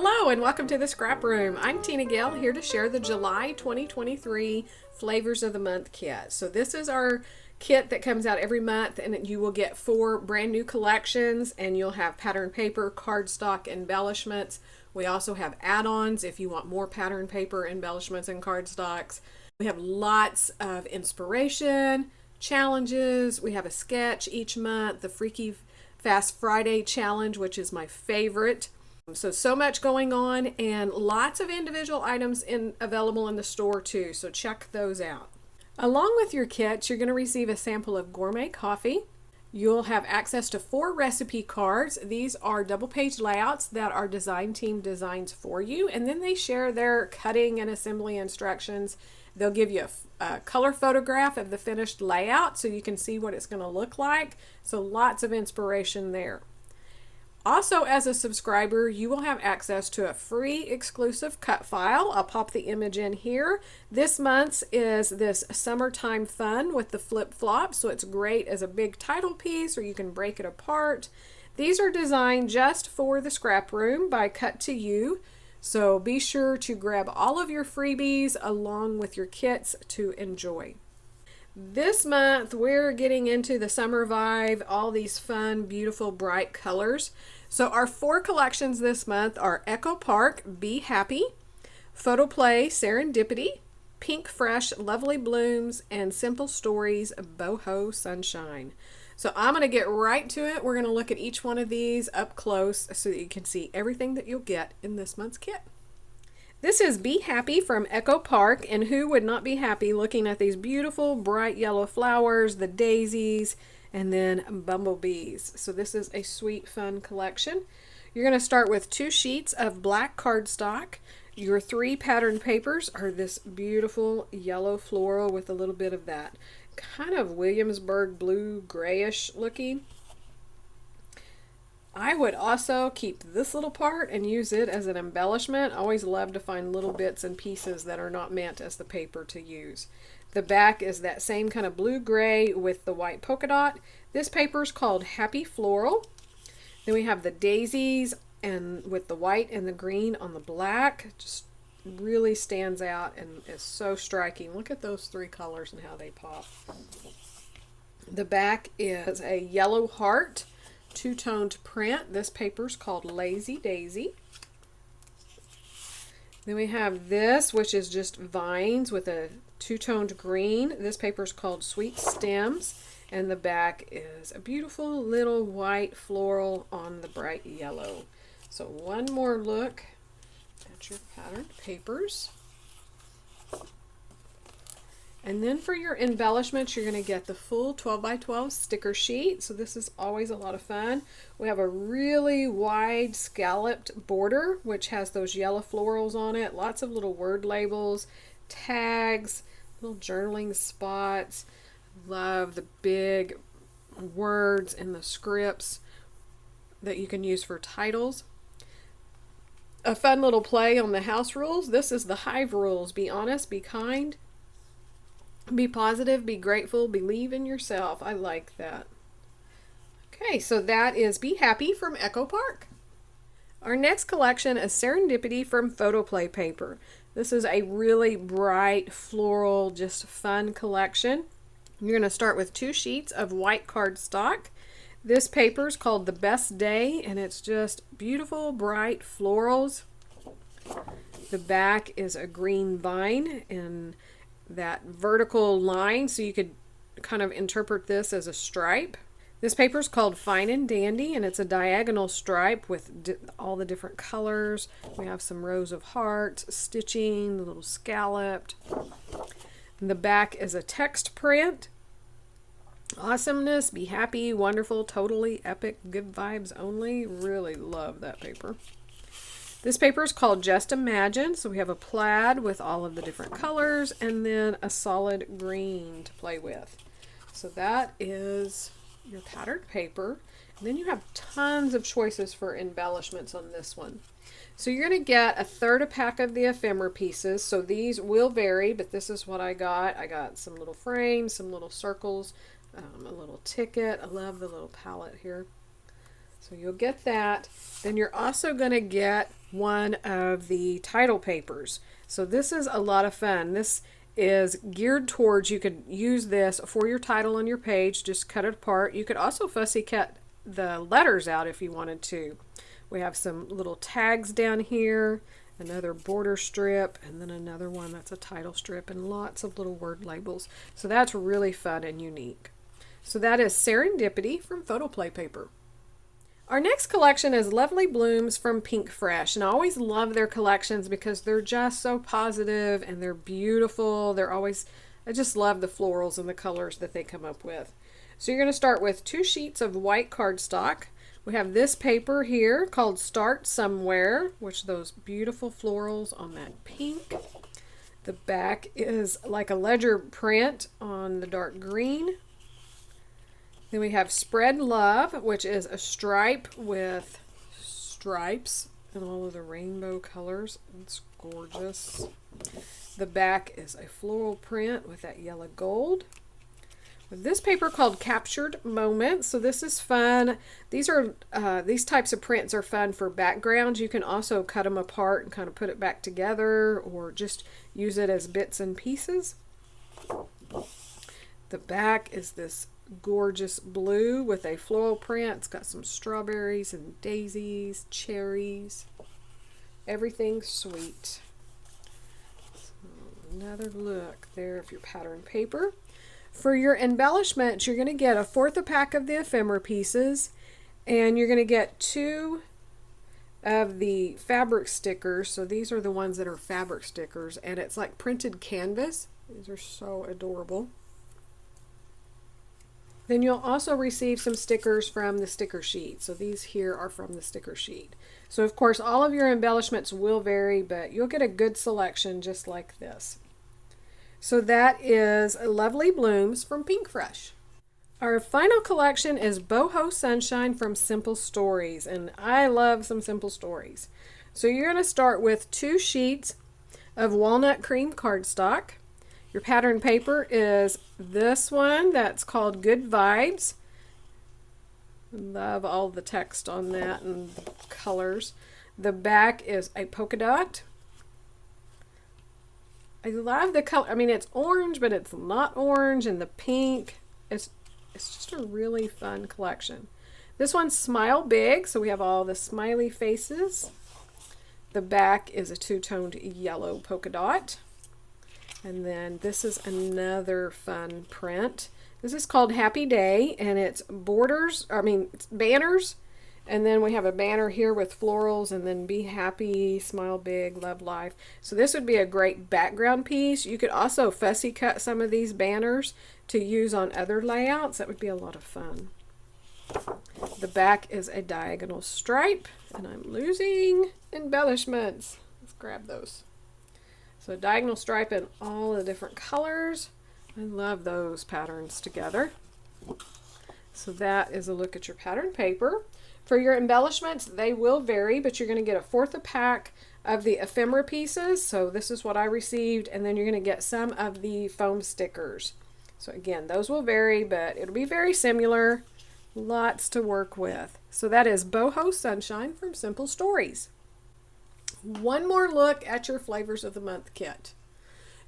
Hello and welcome to the Scrap Room. I'm Tina Gill here to share the July 2023 Flavors of the Month kit. So this is our kit that comes out every month, and you will get 4 brand new collections, and you'll have pattern paper, cardstock embellishments. We also have add-ons if you want more pattern paper embellishments and cardstocks. We have lots of inspiration, challenges. We have a sketch each month, the Freaky Fast Friday challenge, which is my favorite. So much going on, and lots of individual items available in the store too, so check those out. Along with your kits, you're going to receive a sample of gourmet coffee. You'll have access to 4 recipe cards. These are double page layouts that our design team designs for you, and then they share their cutting and assembly instructions. They'll give you a color photograph of the finished layout so you can see what it's going to look like. So lots of inspiration there. Also, as a subscriber, you will have access to a free exclusive cut file. I'll pop the image in here. This month's is this Summertime Fun with the flip-flop, so it's great as a big title piece, or you can break it apart. These are designed just for the Scrap Room by Cut to You, so be sure to grab all of your freebies along with your kits to enjoy. This month we're getting into the summer vibe, all these fun, beautiful, bright colors. So our 4 collections this month are Echo Park, Be Happy, Photo Play, Serendipity, Pink Fresh, Lovely Blooms, and Simple Stories, Boho Sunshine. So I'm going to get right to it. We're going to look at each one of these up close so that you can see everything that you'll get in this month's kit. This is Be Happy from Echo Park, and who would not be happy looking at these beautiful bright yellow flowers, the daisies, and then bumblebees. So this is a sweet, fun collection. You're going to start with 2 sheets of black cardstock. Your 3 pattern papers are this beautiful yellow floral with a little bit of that kind of Williamsburg blue grayish looking. I would also keep this little part and use it as an embellishment. I always love to find little bits and pieces that are not meant as the paper to use. The back is that same kind of blue-gray with the white polka dot. This paper is called Happy Floral. Then we have the daisies and with the white and the green on the black. Just really stands out and is so striking. Look at those 3 colors and how they pop. The back is a yellow heart, 2-toned print. This paper is called Lazy Daisy. Then we have this, which is just vines with a 2-toned green. This paper is called Sweet Stems, and the back is a beautiful little white floral on the bright yellow. So one more look at your patterned papers. And then for your embellishments, you're going to get the full 12 by 12 sticker sheet. So this is always a lot of fun. We have a really wide scalloped border, which has those yellow florals on it. Lots of little word labels, tags, little journaling spots. Love the big words and the scripts that you can use for titles. A fun little play on the house rules. This is the hive rules. Be honest, be kind, be positive, be grateful, believe in yourself. I like that. Okay, so that is Be Happy from Echo Park. Our next collection is Serendipity from Photo Play paper. This is a really bright, floral, just fun collection. You're going to start with 2 sheets of white cardstock. This paper is called The Best Day, and it's just beautiful, bright florals. The back is a green vine and that vertical line, so you could kind of interpret this as a stripe. This paper is called Fine and Dandy, and it's a diagonal stripe with all the different colors. We have some rows of hearts, stitching, a little scalloped. And the back is a text print. Awesomeness, be happy, wonderful, totally epic, good vibes only. Really love that paper. This paper is called Just Imagine. So we have a plaid with all of the different colors and then a solid green to play with. So that is your patterned paper. And then you have tons of choices for embellishments on this one. So you're going to get 1/3 a pack of the ephemera pieces. So these will vary, but this is what I got. I got some little frames, some little circles, a little ticket. I love the little palette here. So you'll get that. Then you're also going to get one of the title papers. So this is a lot of fun. This is geared towards, you could use this for your title on your page, just cut it apart. You could also fussy cut the letters out if you wanted to. We have some little tags down here, another border strip, and then another one that's a title strip, and lots of little word labels. So that's really fun and unique. So that is Serendipity from Photoplay Paper. Our next collection is Lovely Blooms from Pink Fresh, and I always love their collections because they're just so positive and they're beautiful. I just love the florals and the colors that they come up with. So you're going to start with 2 sheets of white cardstock. We have this paper here called Start Somewhere, which those beautiful florals on that pink. The back is like a ledger print on the dark green. Then we have Spread Love, which is a stripe with stripes and all of the rainbow colors. It's gorgeous. The back is a floral print with that yellow gold. With this paper called Captured Moments, so this is fun. These types of prints are fun for backgrounds. You can also cut them apart and kind of put it back together, or just use it as bits and pieces. The back is this gorgeous blue with a floral print. It's got some strawberries and daisies, cherries, everything sweet. So another look there of your pattern paper. For your embellishments, you're going to get 1/4 a pack of the ephemera pieces, and you're going to get 2 of the fabric stickers. So these are the ones that are fabric stickers, and it's like printed canvas. These are so adorable. Then you'll also receive some stickers from the sticker sheet. So these here are from the sticker sheet. So of course all of your embellishments will vary, but you'll get a good selection just like this. So that is Lovely Blooms from Pink Fresh. Our final collection is Boho Sunshine from Simple Stories, and I love some simple stories. So you're going to start with 2 sheets of walnut cream cardstock. Your pattern paper is this one that's called Good Vibes. Love all the text on that and the colors. The back is a polka dot. I love the color. I mean, it's orange, but it's not orange, and the pink. It's just a really fun collection. This one's Smile Big, so we have all the smiley faces. The back is a 2-toned yellow polka dot. And then this is another fun print. This is called Happy Day, and it's it's banners. And then we have a banner here with florals, and then Be Happy, Smile Big, Love Life. So this would be a great background piece. You could also fussy cut some of these banners to use on other layouts. That would be a lot of fun. The back is a diagonal stripe, and I'm losing embellishments. Let's grab those. So diagonal stripe in all the different colors. I love those patterns together. So that is a look at your pattern paper. For your embellishments, they will vary, but you're going to get 1/4 a pack of the ephemera pieces. So this is what I received, and then you're going to get some of the foam stickers. So again, those will vary, but it'll be very similar. Lots to work with. So that is Boho Sunshine from Simple Stories. One more look at your Flavors of the Month kit.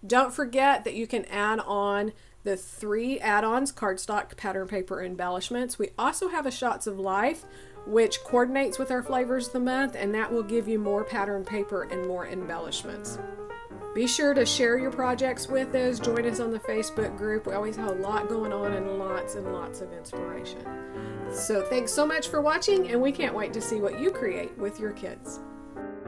Don't forget that you can add on the 3 add-ons, cardstock, pattern paper, embellishments. We also have a Shots of Life, which coordinates with our Flavors of the Month, and that will give you more pattern paper and more embellishments. Be sure to share your projects with us. Join us on the Facebook group. We always have a lot going on and lots of inspiration. So thanks so much for watching, and we can't wait to see what you create with your kids.